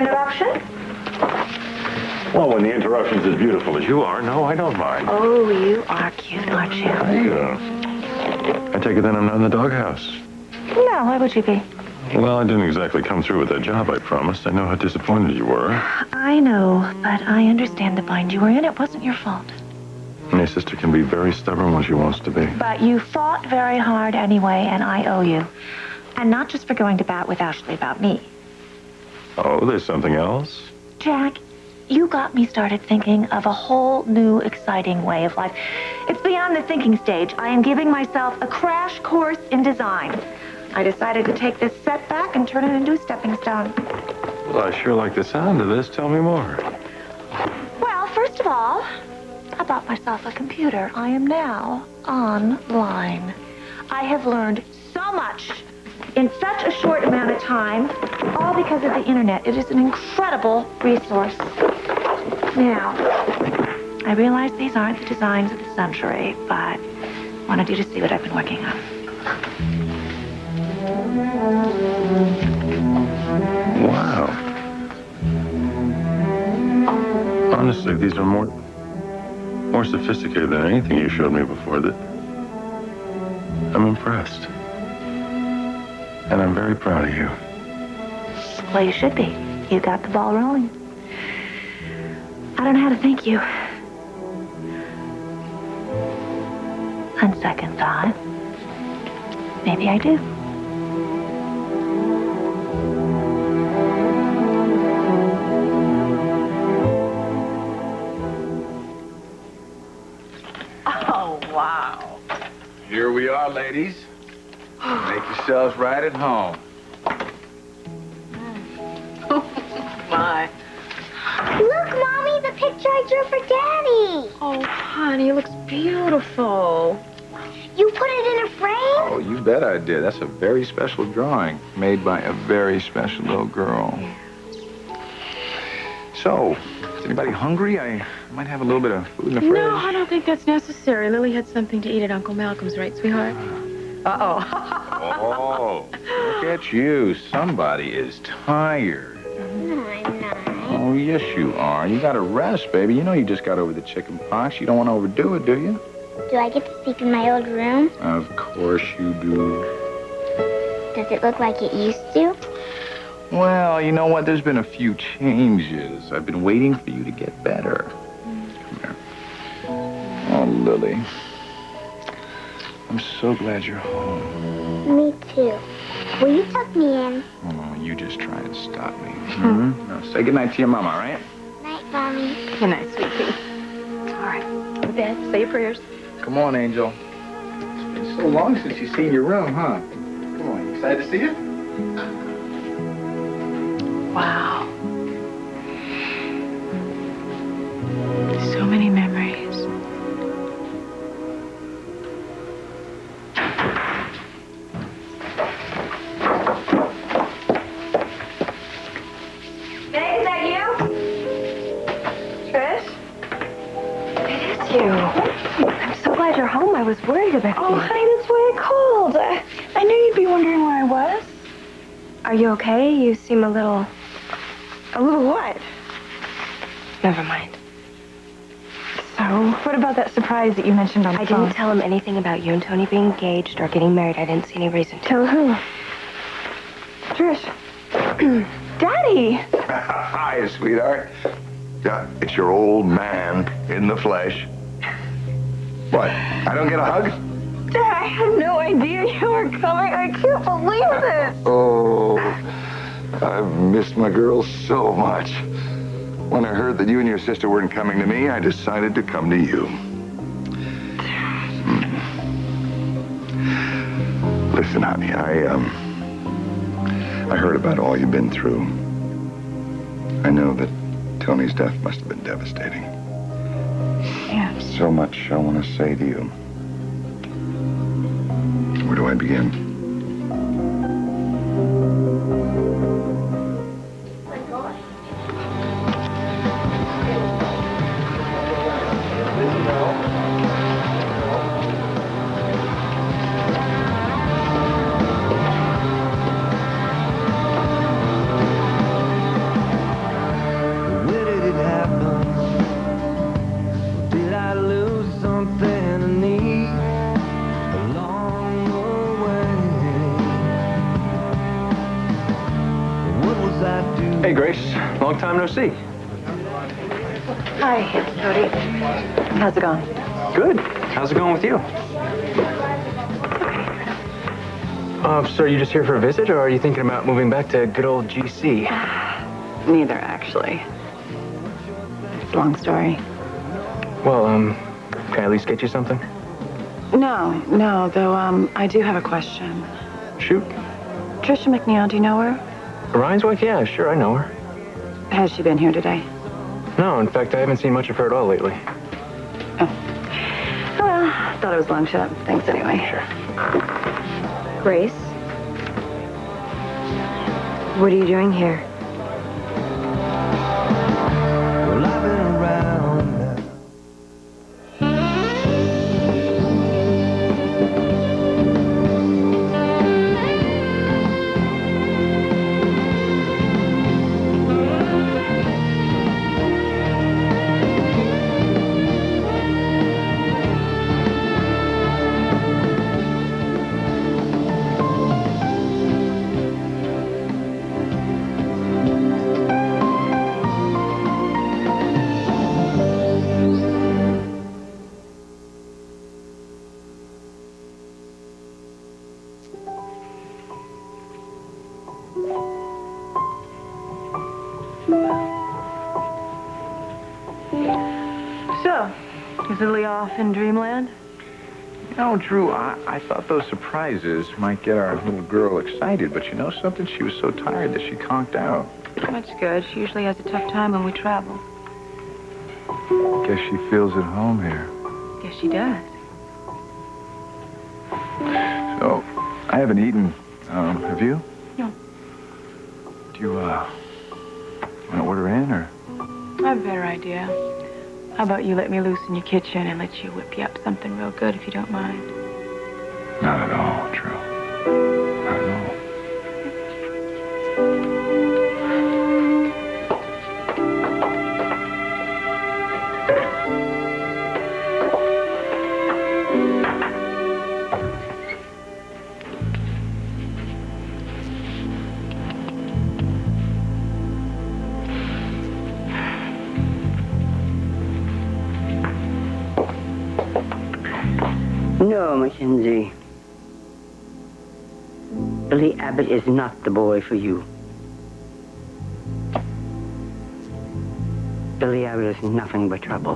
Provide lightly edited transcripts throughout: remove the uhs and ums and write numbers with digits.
interruption? Well, when the interruption's as beautiful as you are, no, I don't mind. Oh, you are cute, aren't you? I take it then I'm not in the doghouse. No, why would you be? Well, I didn't exactly come through with that job I promised. I know how disappointed you were. I know, but I understand the bind you were in. It wasn't your fault. My sister can be very stubborn when she wants to be. But you fought very hard anyway, and I owe you. And not just for going to bat with Ashley about me. Oh, there's something else? Jack, you got me started thinking of a whole new, exciting way of life. It's beyond the thinking stage. I am giving myself a crash course in design. I decided to take this setback and turn it into a stepping stone. Well, I sure like the sound of this. Tell me more. Well, first of all, I bought myself a computer. I am now online. I have learned so much in such a short amount of time, all because of the internet. It is an incredible resource. Now, I realize these aren't the designs of the century, but I wanted you to see what I've been working on. Wow. Honestly, these are more sophisticated than anything you showed me before. I'm impressed. And I'm very proud of you. Well, you should be. You got the ball rolling. I don't know how to thank you. On second thought, maybe I do. Oh, wow. Here we are, ladies. Make yourselves right at home. My. Look, Mommy, the picture I drew for Daddy. Oh, honey, it looks beautiful. You put it in a frame? Oh, you bet I did. That's a very special drawing made by a very special little girl. So, is anybody hungry? I might have a little bit of food in the fridge. No, I don't think that's necessary. Lily had something to eat at Uncle Malcolm's, right, sweetheart? Uh-oh. Oh, look at you. Somebody is tired. No, I'm not. Oh, yes, you are. You gotta rest, baby. You know you just got over the chicken pox. You don't want to overdo it, do you? Do I get to sleep in my old room? Of course you do. Does it look like it used to? Well, you know what? There's been a few changes. I've been waiting for you to get better. Come here. Oh, Lily. I'm so glad you're home. Me too. Will you tuck me in? Oh, you just try and stop me. Mm-hmm. Now, say goodnight to your mama, all right? Night, Mommy. Good night, sweetie. All right, go to bed. Say your prayers. Come on, Angel. It's been so long since you've seen your room, huh? Come on, you excited to see it? Wow. So many memories. Meg, is that you? Trish? It is you. I'm so glad you're home. I was worried about you. Oh, honey, that's why I called. I knew you'd be wondering where I was. Are you okay? You seem a little... A little what? Never mind. So, what about that surprise that you mentioned on the phone? I didn't tell him anything about you and Tony being engaged or getting married. I didn't see any reason to. Tell who? Trish. Daddy! Hi, sweetheart. Yeah, it's your old man in the flesh. What? I don't get a hug? Dad, I had no idea you were coming. I can't believe this. Oh, I've missed my girl so much. When I heard that you and your sister weren't coming to me, I decided to come to you. Listen, honey, I heard about all you've been through. I know that Tony's death must have been devastating. Yeah. So much I want to say to you. Where do I begin? Long time no see. Hi, Jody. How's it going? Good. How's it going with you? So are you just here for a visit, or are you thinking about moving back to good old GC? Neither, actually. It's a long story. Well, can I at least get you something? No, though, I do have a question. Shoot. Trisha McNeil, do you know her? Ryan's wife? Yeah, sure, I know her. Has she been here today? No, in fact, I haven't seen much of her at all lately. Oh. Well, thought it was a long shot. Thanks anyway. Sure. Grace? What are you doing here? So, is Lily off in dreamland? You know, Drew, I thought those surprises might get our little girl excited, but you know something? She was so tired that she conked out. That's good. She usually has a tough time when we travel. Guess she feels at home here. Guess she does. So, I haven't eaten. Have you? No. Do you, want to order in, or? I have a better idea. How about you let me loose in your kitchen and let you whip you up something real good if you don't mind? Not at all, Drew. Not at all. No, Mackenzie. Billy Abbott is not the boy for you. Billy Abbott is nothing but trouble.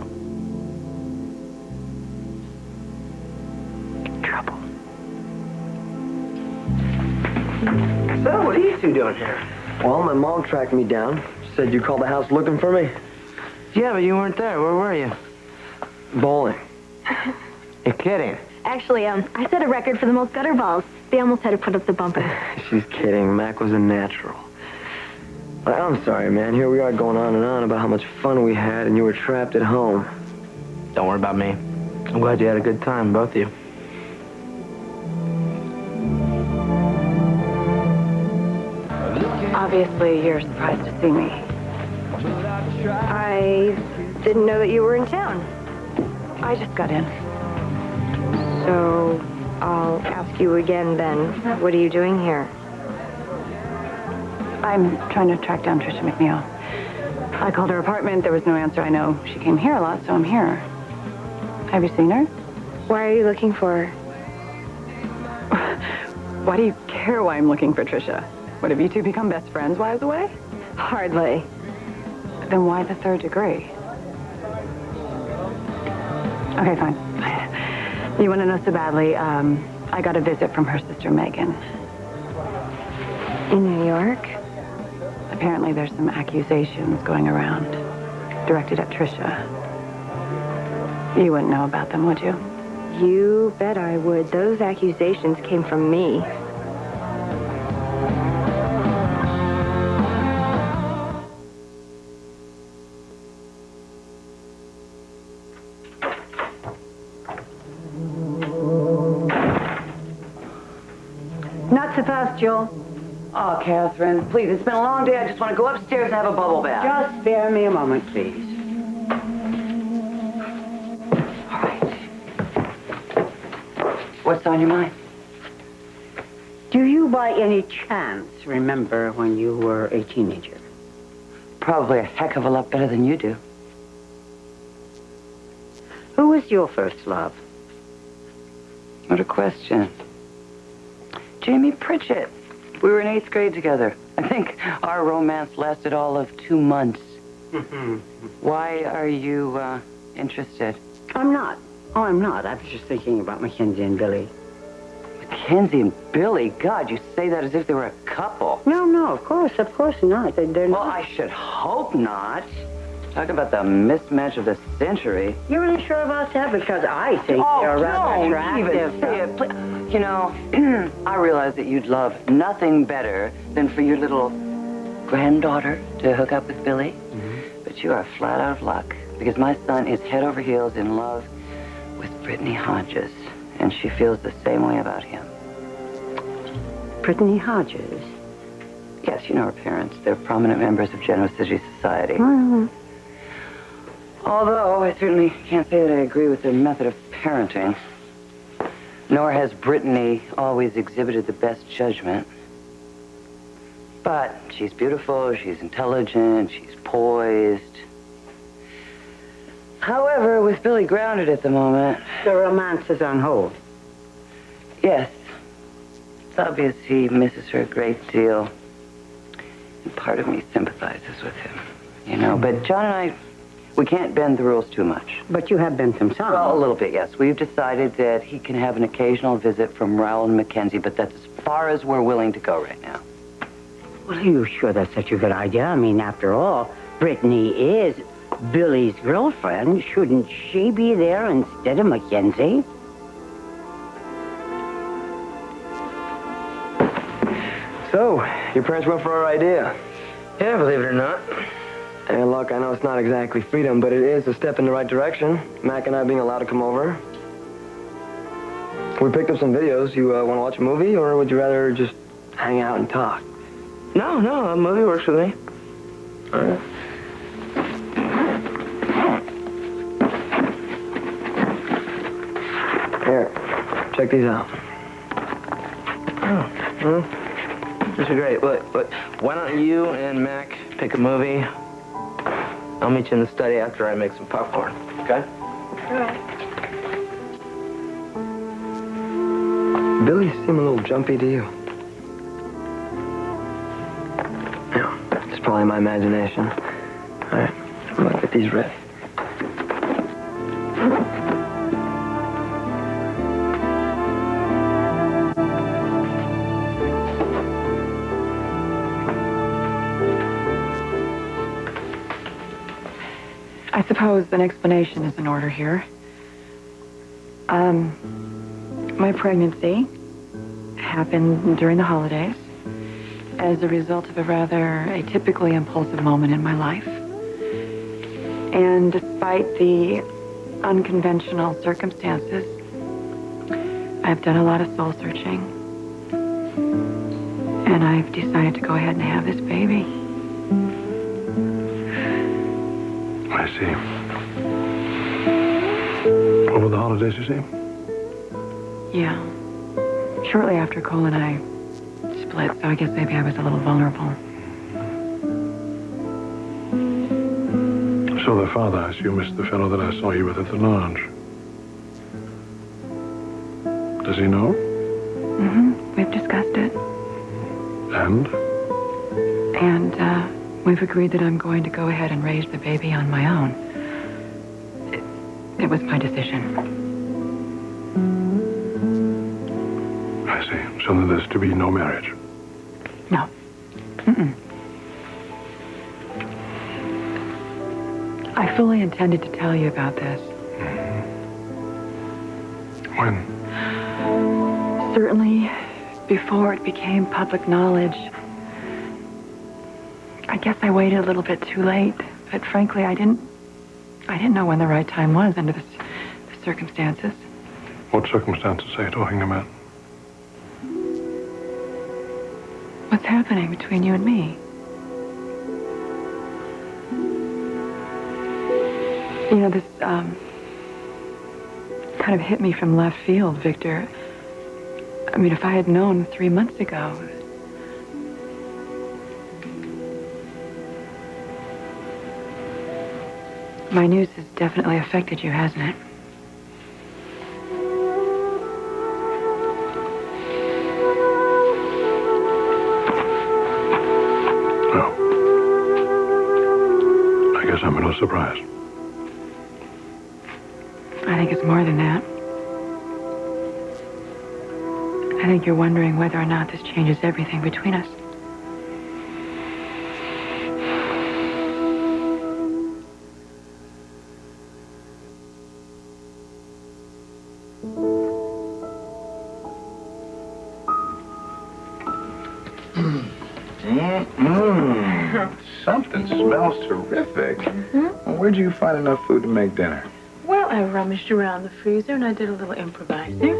Trouble. So, what are you two doing here? Well, my mom tracked me down. Said you called the house looking for me. Yeah, but you weren't there. Where were you? Bowling. You're kidding. Actually, I set a record for the most gutter balls. They almost had to put up the bumper. She's kidding. Mac was a natural. I'm sorry, man. Here we are going on and on about how much fun we had and you were trapped at home. Don't worry about me. I'm glad you had a good time, both of you. Obviously, you're surprised to see me. I didn't know that you were in town. I just got in. So, I'll ask you again then. What are you doing here? I'm trying to track down Trisha McNeil. I called her apartment. There was no answer. I know she came here a lot, so I'm here. Have you seen her? Why are you looking for her? Why do you care why I'm looking for Trisha? What, have you two become best friends while I was away? Hardly. Then why the third degree? Okay, fine. You want to know so badly, I got a visit from her sister, Megan. In New York? Apparently there's some accusations going around, directed at Trisha. You wouldn't know about them, would you? You bet I would. Those accusations came from me. Not so fast, Joel. Oh, Catherine, please, it's been a long day. I just want to go upstairs and have a bubble bath. Just spare me a moment, please. All right. What's on your mind? Do you by any chance remember when you were a teenager? probably a heck of a lot better than you do. Who was your first love? What a question. Jamie Pritchett. We were in 8th grade together. I think our romance lasted all of 2 months. Why are you interested? I'm not. Oh, I'm not. I was just thinking about Mackenzie and Billy. Mackenzie and Billy? God, you say that as if they were a couple. No, of course not. They're Well, not. I should hope not. Talk about the mismatch of the century. You're really sure about that? Because I think they're rather don't attractive. even say it. You know, I realize that you'd love nothing better than for your little granddaughter to hook up with Billy. But you are flat out of luck, because my son is head over heels in love with Brittany Hodges, and she feels the same way about him. Brittany Hodges? Yes, you know her parents. They're prominent members of Genoa City Society. Although I certainly can't say that I agree with their method of parenting. Nor has Brittany always exhibited the best judgment. But she's beautiful, she's intelligent, she's poised. However, with Billy grounded at the moment... The romance is on hold. Yes. It's obvious he misses her a great deal. And part of me sympathizes with him, you know. But John and I, we can't bend the rules too much. But you have been some time. Well, a little bit, yes. We've decided that he can have an occasional visit from Raoul and Mackenzie, but that's as far as we're willing to go right now. Well, are you sure that's such a good idea? I mean, after all, Brittany is Billy's girlfriend. Shouldn't she be there instead of Mackenzie? So, your parents went for our idea. Yeah, believe it or not. And look, I know it's not exactly freedom, but it is a step in the right direction. Mac and I being allowed to come over. We picked up some videos. You want to watch a movie, or would you rather just hang out and talk? No, a movie works with me. All right. Here, check these out. Oh, well, this is great. But why don't you and Mac pick a movie? I'll meet you in the study after I make some popcorn, okay? All right. Billy seemed a little jumpy to you. Yeah, it's probably my imagination. All right, I'm gonna get these ready. I suppose an explanation is in order here. My pregnancy happened during the holidays as a result of a rather atypically impulsive moment in my life. And despite the unconventional circumstances, I've done a lot of soul searching. And I've decided to go ahead and have this baby. I see. Over the holidays, you see? Yeah. Shortly after Cole and I split, so I guess maybe I was a little vulnerable. So the father, I assume, is the fellow that I saw you with at the lounge. Does he know? Mm-hmm. We've discussed it. And? And, we've agreed that I'm going to go ahead and raise the baby on my own. It was my decision. I see. So then there's to be no marriage. No. Mm-mm. I fully intended to tell you about this. When? Certainly before it became public knowledge. I guess I waited a little bit too late, but frankly, I didn't know when the right time was under the circumstances. What circumstances are you talking about? What's happening between you and me? You know, this, kind of hit me from left field, Victor. I mean, if I had known 3 months ago... My news has definitely affected you, hasn't it? I guess I'm no surprise. I think it's more than that. I think you're wondering whether or not this changes everything between us. Something smells terrific. Well, where'd you find enough food to make dinner? Well, I rummaged around the freezer and I did a little improvising.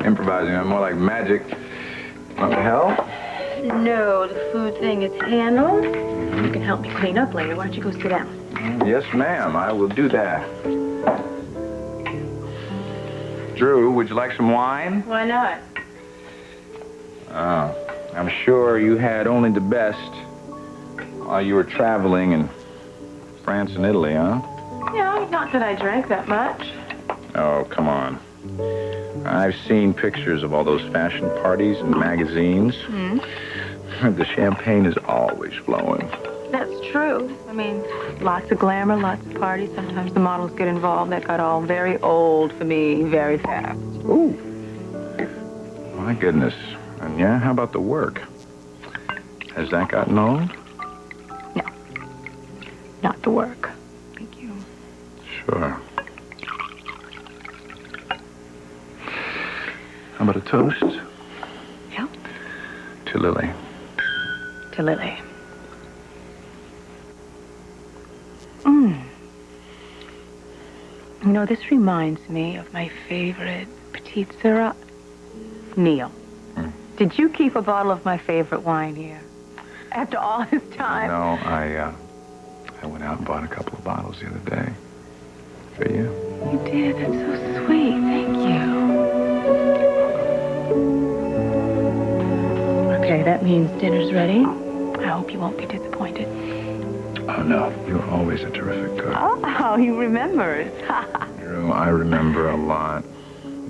Improvising, more like magic. Want me to help? No, the food thing is handled. You can help me clean up later. Why don't you go sit down? Yes, ma'am. I will do that. Drew, would you like some wine? Why not? Oh, I'm sure you had only the best while you were traveling in France and Italy, huh? Yeah, not that I drank that much. Oh, come on. I've seen pictures of all those fashion parties in magazines. The champagne is always flowing. That's true. I mean, lots of glamour, lots of parties. Sometimes the models get involved. That got all very old for me very fast. Ooh. My goodness. And yeah, how about the work? Has that gotten old? No. Not the work. Thank you. Sure. How about a toast? Yeah. To Lily. To Lily. You know, this reminds me of my favorite Petite Sirah. Neil, did you keep a bottle of my favorite wine here? After all this time? No, I went out and bought a couple of bottles the other day. For you. You did? That's so sweet. Thank you. Okay, that means dinner's ready. I hope you won't be disappointed. Oh, no. You're always a terrific cook. Oh, he remembers. Drew, I remember a lot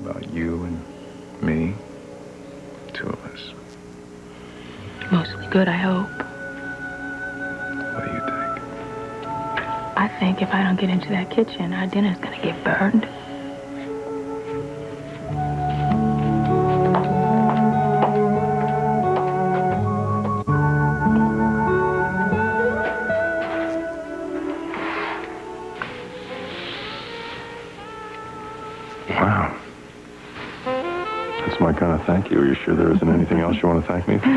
about you and me. The two of us. Mostly good, I hope. What do you think? I think if I don't get into that kitchen, our dinner's gonna get burned. Wow. That's my kind of thank you. Are you sure there isn't anything else you want to thank me for?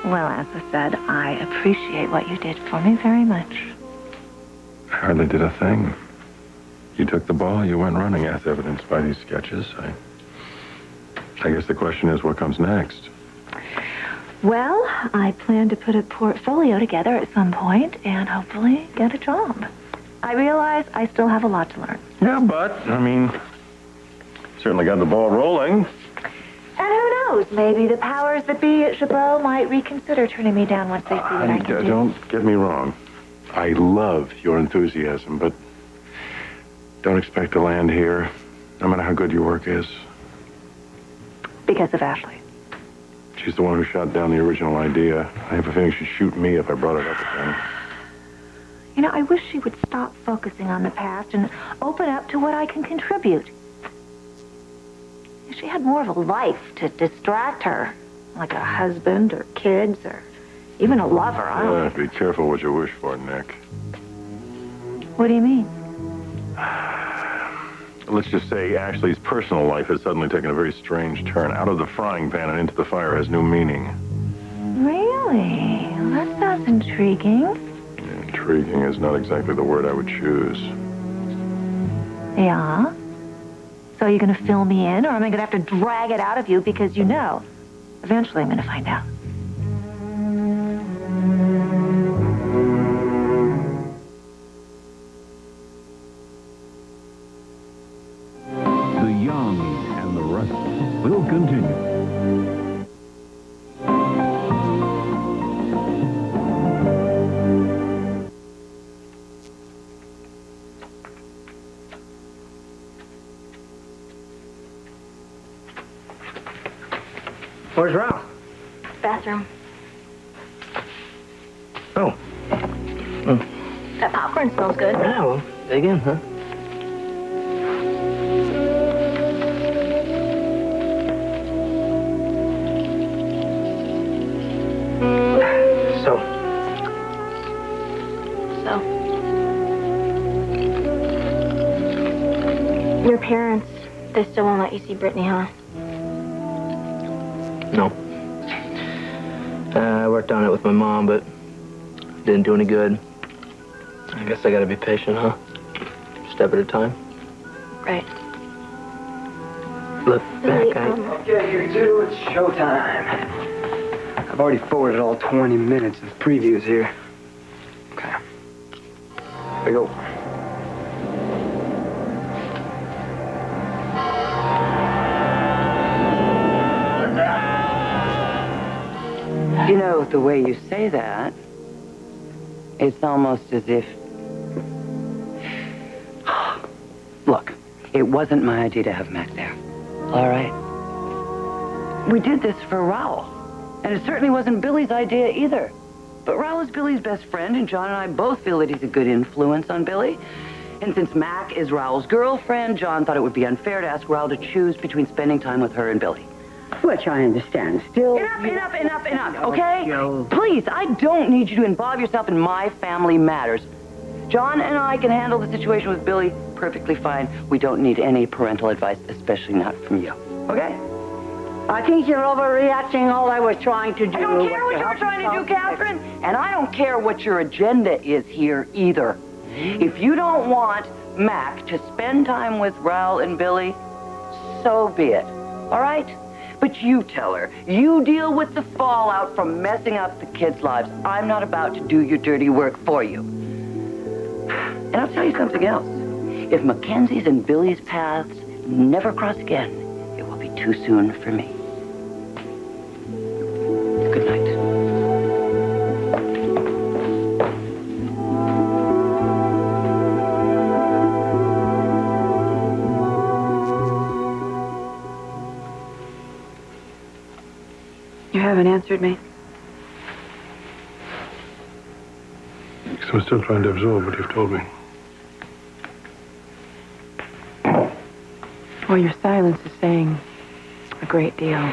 Well, as I said, I appreciate what you did for me very much. I hardly did a thing. You took the ball, you went running, as evidenced by these sketches. I guess the question is, what comes next? Well, I plan to put a portfolio together at some point and hopefully get a job. I realize I still have a lot to learn. Yeah, but, I mean, certainly got the ball rolling. And who knows, maybe the powers that be at Chabot might reconsider turning me down once they see what I can do. Don't get me wrong. I love your enthusiasm, but don't expect to land here, no matter how good your work is. Because of Ashley. She's the one who shot down the original idea. I have a feeling she'd shoot me if I brought it up again. You know, I wish she would stop focusing on the past and open up to what I can contribute. If she had more of a life to distract her, like a husband or kids or even a lover, I don't know. Be careful what you wish for, Nick. What do you mean? Let's just say Ashley's personal life has suddenly taken a very strange turn. Out of the frying pan and into the fire has new meaning. Really? Well, that sounds intriguing. Intriguing is not exactly the word I would choose. Yeah? So you're going to fill me in, or am I going to have to drag it out of you because you know? Eventually I'm going to find out. The Young and the Restless will continue. Where's Ralph? Bathroom. Oh. That popcorn smells good. Yeah, well, dig in, huh? Your parents, they still won't let you see Brittany, huh? No. I worked on it with my mom, but didn't do any good. I guess I gotta be patient, huh? Step at a time. Right. Look, Mac, Okay, you two, it's showtime. I've already forwarded all 20 minutes of previews here. Okay. Here we go. You know, the way you say that, it's almost as if... Look, it wasn't my idea to have Mac there. All right? We did this for Raoul. And it certainly wasn't Billy's idea either. But Raoul is Billy's best friend, and John and I both feel that he's a good influence on Billy. And since Mac is Raoul's girlfriend, John thought it would be unfair to ask Raoul to choose between spending time with her and Billy. Which I understand. Still... Enough, okay? Please, I don't need you to involve yourself in my family matters. John and I can handle the situation with Billy perfectly fine. We don't need any parental advice, especially not from you. Okay? I think you're overreacting. All I was trying to do... I don't care what you were trying to do, Catherine. And I don't care what your agenda is here either. If you don't want Mac to spend time with Raoul and Billy, so be it. All right? But you tell her. You deal with the fallout from messing up the kids' lives. I'm not about to do your dirty work for you. And I'll tell you something else. If Mackenzie's and Billy's paths never cross again, it will be too soon for me. Good night. You haven't answered me. So I'm still trying to absorb what you've told me. Well, your silence is saying a great deal.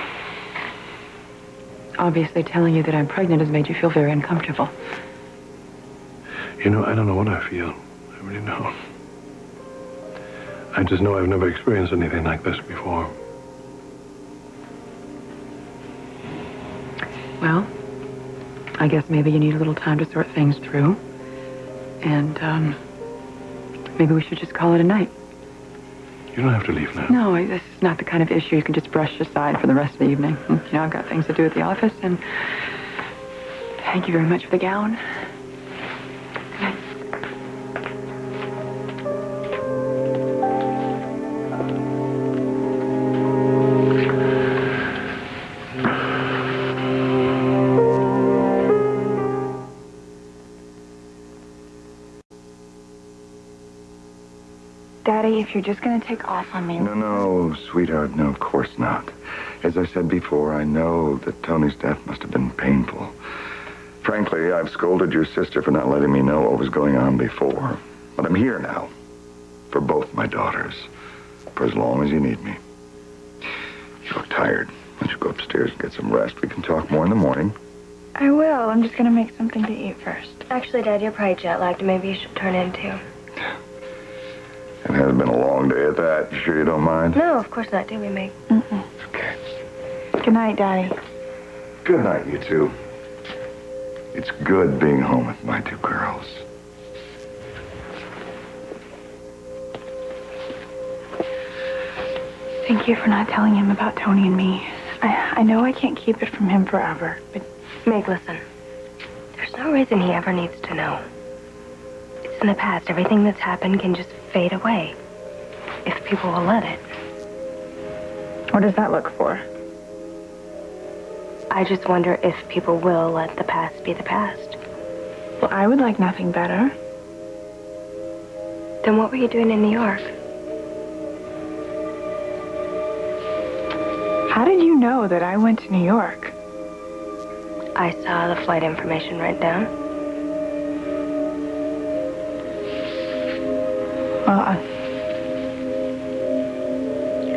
Obviously, telling you that I'm pregnant has made you feel very uncomfortable. You know, I don't know what I feel. I really don't. I just know I've never experienced anything like this before. Well, I guess maybe you need a little time to sort things through. And, maybe we should just call it a night. You don't have to leave now. No, this is not the kind of issue you can just brush aside for the rest of the evening. You know, I've got things to do at the office, and thank you very much for the gown. Good night. Daddy, if you're just going to take off on me... No, sweetheart, no, of course not. As I said before, I know that Tony's death must have been painful. Frankly, I've scolded your sister for not letting me know what was going on before. But I'm here now. For both my daughters. For as long as you need me. You look tired. Why don't you go upstairs and get some rest? We can talk more in the morning. I will. I'm just going to make something to eat first. Actually, Dad, you're probably jet lagged. Maybe you should turn in, too. It has been a long day at that. You sure you don't mind? No, of course not. Do we, Meg? Mm-mm. Okay. Good night, Daddy. Good night, you two. It's good being home with my two girls. Thank you for not telling him about Tony and me. I know I can't keep it from him forever, but... Meg, listen. There's no reason he ever needs to know. It's in the past. Everything that's happened can just fade away. If people will let it. What does that look for? I just wonder if people will let the past be the past. Well, I would like nothing better. Then what were you doing in New York? How did did you know that I went to New York? I saw the flight information write down. Well,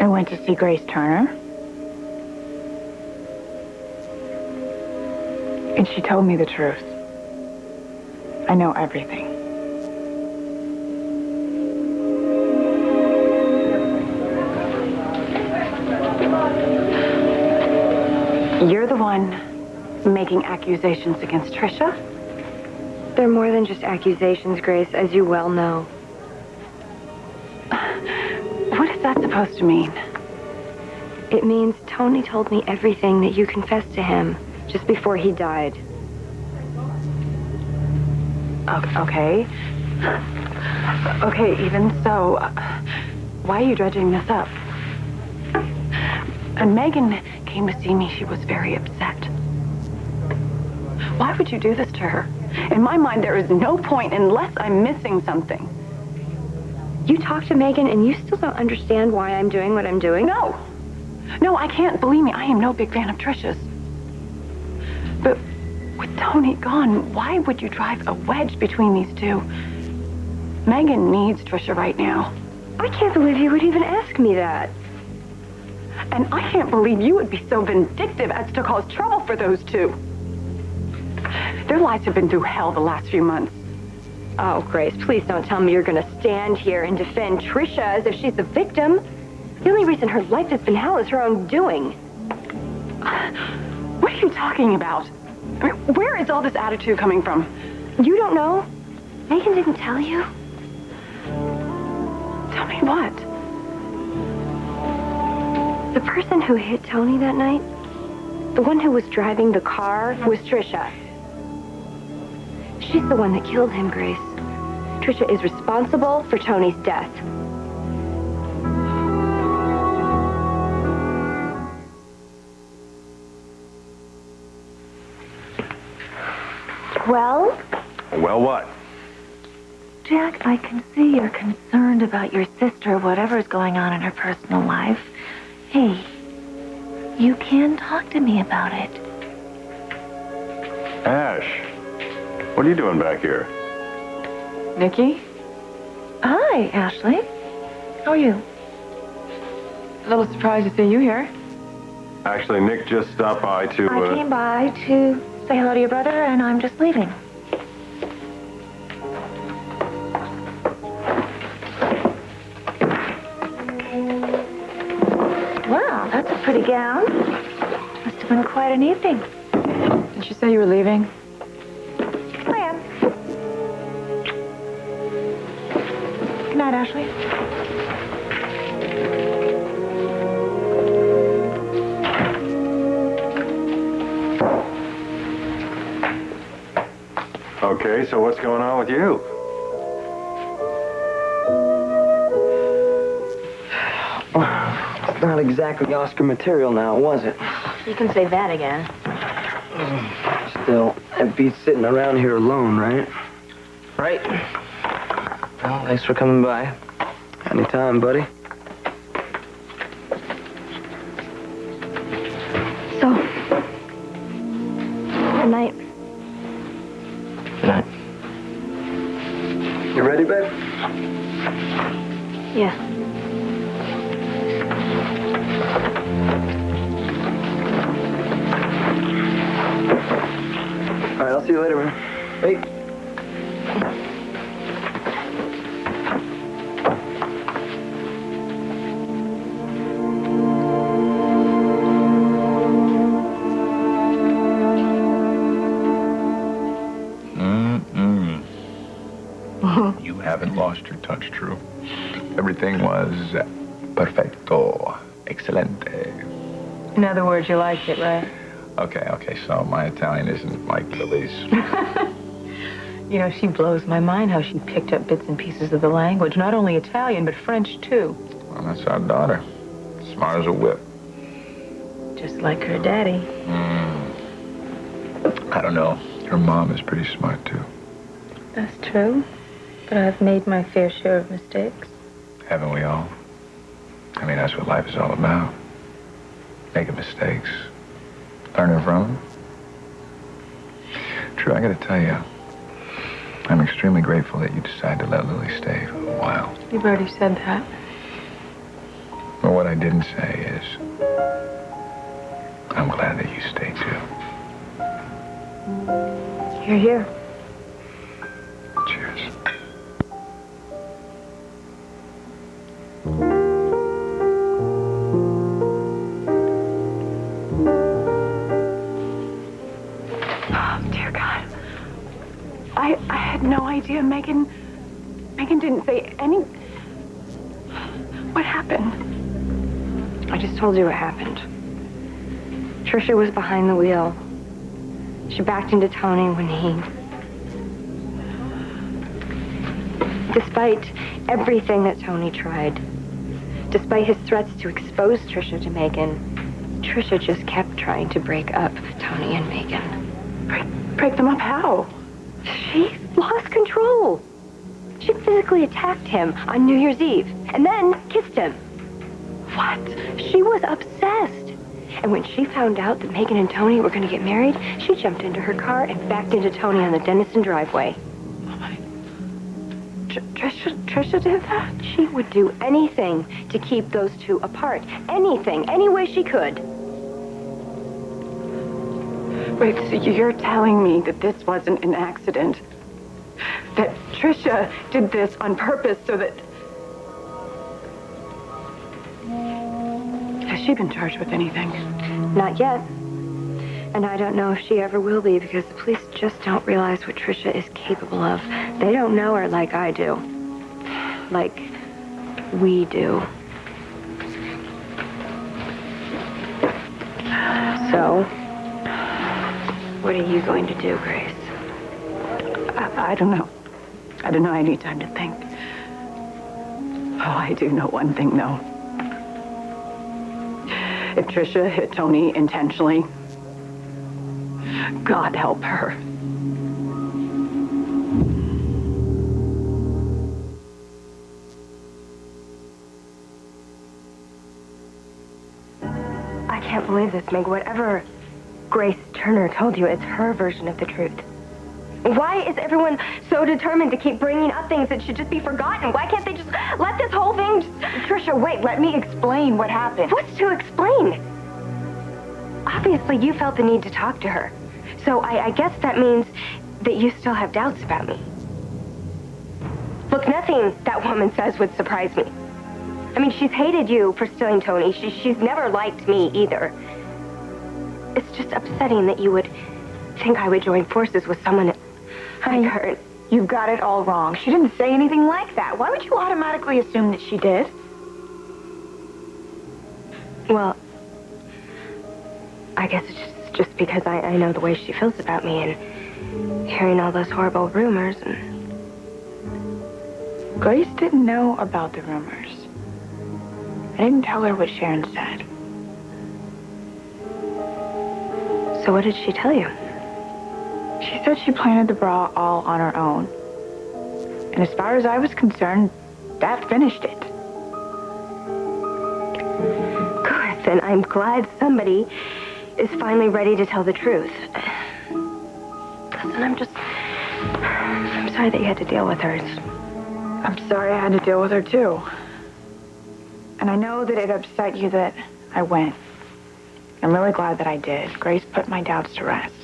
I went to see Grace Turner. And she told me the truth. I know everything. You're the one making accusations against Trisha? They're more than just accusations, Grace, as you well know. What is that supposed to mean? It means Tony told me everything that you confessed to him just before he died. Okay. Okay, even so, why are you dredging this up? When Megan came to see me, she was very upset. Why would you do this to her? In my mind, there is no point unless I'm missing something. You talked to Megan and you still don't understand why I'm doing what I'm doing? No. No, I can't. Believe me, I am no big fan of Trisha's. But with Tony gone, why would you drive a wedge between these two? Megan needs Trisha right now. I can't believe you would even ask me that. And I can't believe you would be so vindictive as to cause trouble for those two. Their lives have been through hell the last few months. Oh, Grace, please don't tell me you're going to stand here and defend Trisha as if she's the victim. The only reason her life has been hell is her own doing. What are you talking about? I mean, where is all this attitude coming from? You don't know? Megan didn't tell you? Tell me what? The person who hit Tony that night, the one who was driving the car, was Trisha. She's the one that killed him, Grace. Trisha is responsible for Tony's death. Well? Well, what? Jack, I can see you're concerned about your sister, whatever's going on in her personal life. Hey, you can talk to me about it. Ash, what are you doing back here? Nikki? Hi, Ashley. How are you? A little surprised to see you here. Actually, Nick just stopped by to... I came by to say hello to your brother, and I'm just leaving. Wow, that's a pretty gown. Must have been quite an evening. Did you say you were leaving? I am. Good night, Ashley. Okay, so what's going on with you? It's not exactly Oscar material now, was it? You can say that again. Still, it beats sitting around here alone, right? Right. Well, thanks for coming by. Anytime, buddy. So, good night. Good night. You ready, babe? Yeah. All right, I'll see you later, man. Hey. You haven't lost your touch, True. Everything was perfecto, excelente. In other words, you liked it, right? Okay, so my Italian isn't like Lily's. You know, she blows my mind how she picked up bits and pieces of the language. Not only Italian, but French, too. Well, that's our daughter. Smart as a whip. Just like her daddy. I don't know. Her mom is pretty smart, too. That's true. But I've made my fair share of mistakes. Haven't we all? I mean, that's what life is all about. making mistakes, learning from them. True, I gotta tell you, I'm extremely grateful that you decided to let Lily stay for a while. You've already said that. But what I didn't say is, I'm glad that you stayed too. You're here. Cheers. Oh, dear God. I had no idea Megan didn't say any... What happened? I just told you what happened. Trisha was behind the wheel. She backed into Tony when he... Despite everything that Tony tried, despite his threats to expose Trisha to Megan, Trisha just kept trying to break up Tony and Megan. Break them up how? She lost control. She physically attacked him on New Year's Eve and then kissed him. What? She was obsessed. And when she found out that Megan and Tony were going to get married, she jumped into her car and backed into Tony on the Dennison driveway. Oh, my... Trisha did that? She would do anything to keep those two apart. Anything, any way she could. Wait, so you're telling me that this wasn't an accident? That Trisha did this on purpose so that... Has she been charged with anything? Not yet. And I don't know if she ever will be because the police just don't realize what Trisha is capable of. They don't know her like I do. Like we do. So, what are you going to do, Grace? I don't know. I don't know. I need time to think. Oh, I do know one thing, though. If Trisha hit Tony intentionally, God help her. I can't believe this, Meg. Whatever Grace Turner told you, it's her version of the truth. Why is everyone so determined to keep bringing up things that should just be forgotten? Why can't they just let this whole thing just... Trisha, wait, let me explain what happened. What's to explain? Obviously, you felt the need to talk to her. So I guess that means that you still have doubts about me. Look, nothing that woman says would surprise me. I mean, she's hated you for stealing Tony. She's never liked me either. It's just upsetting that you would think I would join forces with someone like her. You've got it all wrong. She didn't say anything like that. Why would you automatically assume that she did? Well, I guess it's just because I know the way she feels about me and hearing all those horrible rumors and... Grace didn't know about the rumors. I didn't tell her what Sharon said. So what did she tell you? She said she planted the bra all on her own. And as far as I was concerned, that finished it. Good, then I'm glad somebody is finally ready to tell the truth. Listen, I'm sorry that you had to deal with her. I'm sorry I had to deal with her, too. And I know that it upset you that I went. I'm really glad that I did. Grace put my doubts to rest.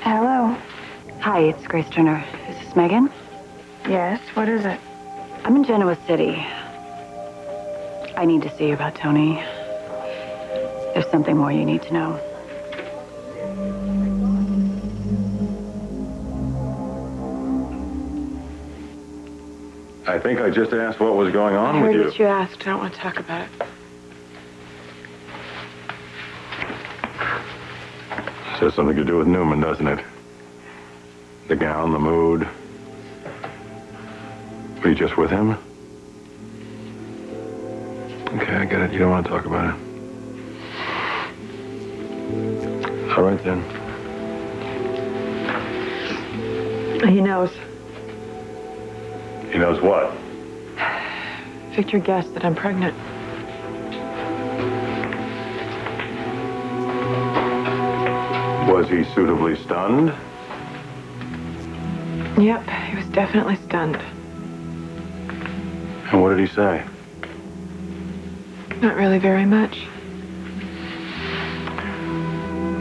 Hello. Hi, it's Grace Turner. Is this Megan? Yes, what is it? I'm in Genoa City. I need to see you about Tony. There's something more you need to know. I think I just asked what was going on I with heard you. what you asked. I don't want to talk about it. This has something to do with Newman, doesn't it? The gown, the mood. Were you just with him? Okay, I get it. You don't want to talk about it. All right, then. He knows. He knows what? Victor guessed that I'm pregnant. Was he suitably stunned? Yep, he was definitely stunned. And what did he say? Not really very much.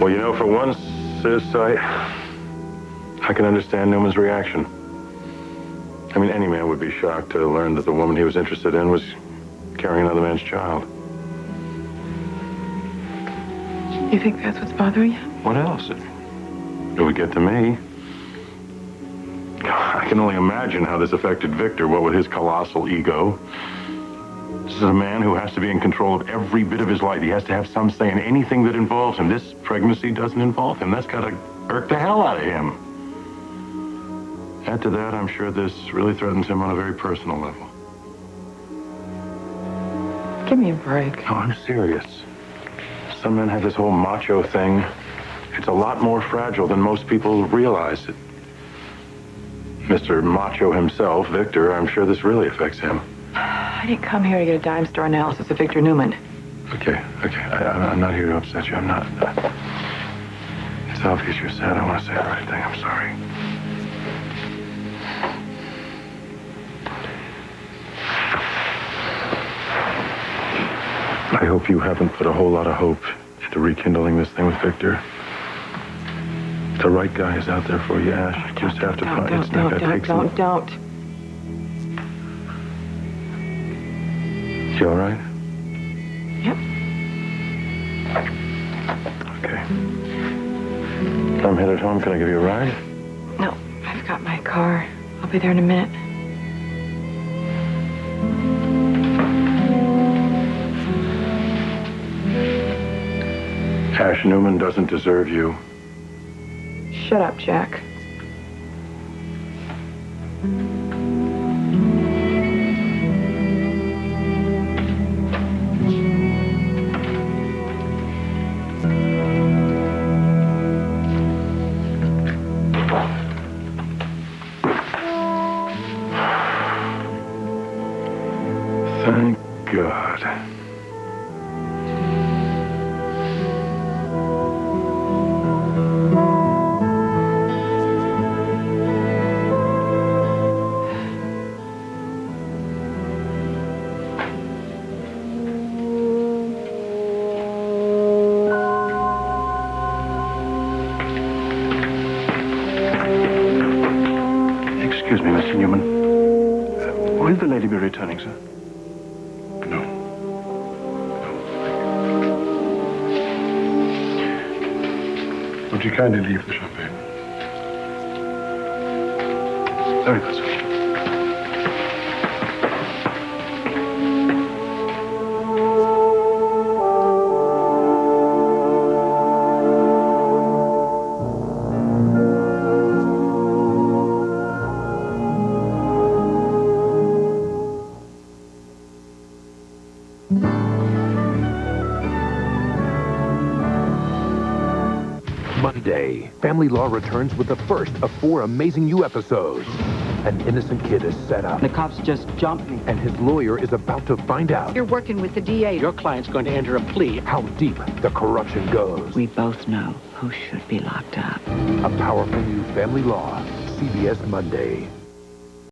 Well, you know, for once, sis, I can understand Newman's reaction. I mean, any man would be shocked to learn that the woman he was interested in was carrying another man's child. You think that's what's bothering you? What else? It would get to me. I can only imagine how this affected Victor, what with his colossal ego. This is a man who has to be in control of every bit of his life. He has to have some say in anything that involves him. This pregnancy doesn't involve him. That's got to irk the hell out of him. Add to that, I'm sure this really threatens him on a very personal level. Give me a break. No, I'm serious. Some men have this whole macho thing. It's a lot more fragile than most people realize. Mr. Macho himself, Victor, I'm sure this really affects him. I didn't come here to get a dime store analysis of Victor Newman. Okay. I'm not here to upset you. I'm not. It's obvious you're sad. I want to say the right thing. I'm sorry. I hope you haven't put a whole lot of hope into rekindling this thing with Victor. The right guy is out there for you, Ash. You just have to find it. Don't. You all right? Yep. Okay. I'm headed home. Can I give you a ride? No, I've got my car. I'll be there in a minute. Ash Newman doesn't deserve you. Shut up, Jack. Thank God. Excuse me, Mr. Newman. Will the lady be returning, sir? No. Would you kindly leave the champagne? Very good, sir. Monday, Family Law returns with the first of 4 amazing new episodes. An innocent kid is set up. The cops just jumped me. And his lawyer is about to find out You're working with the DA. Your client's going to enter a plea. how deep the corruption goes. We both know who should be locked up. A powerful new Family Law, CBS Monday.